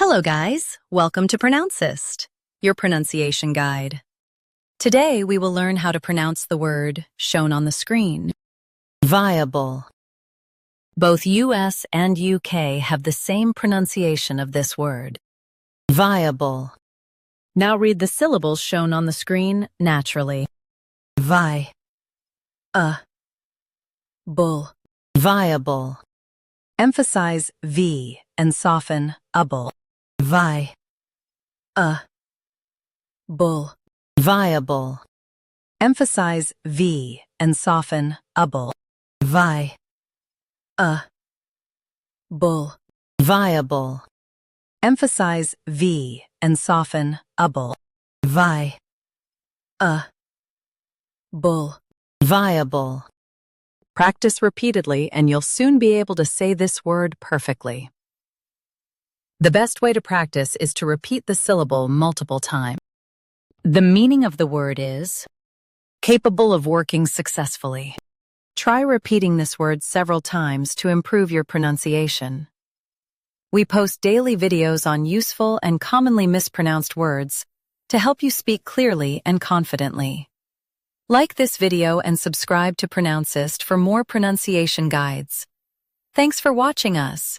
Hello guys, welcome to Pronouncist, your pronunciation guide. Today we will learn how to pronounce the word shown on the screen. Viable. Both US and UK have the same pronunciation of this word. Viable. Now read the syllables shown on the screen naturally. Vi. Bull. Viable. Emphasize V and soften able. Vi. Bull. Viable. Emphasize V and soften able. Vi. Bull. Viable. Emphasize V and soften able. Vi. Bull. Viable. Practice repeatedly and you'll soon be able to say this word perfectly. The best way to practice is to repeat the syllable multiple times. The meaning of the word is capable of working successfully. Try repeating this word several times to improve your pronunciation. We post daily videos on useful and commonly mispronounced words to help you speak clearly and confidently. Like this video and subscribe to Pronouncist for more pronunciation guides. Thanks for watching us.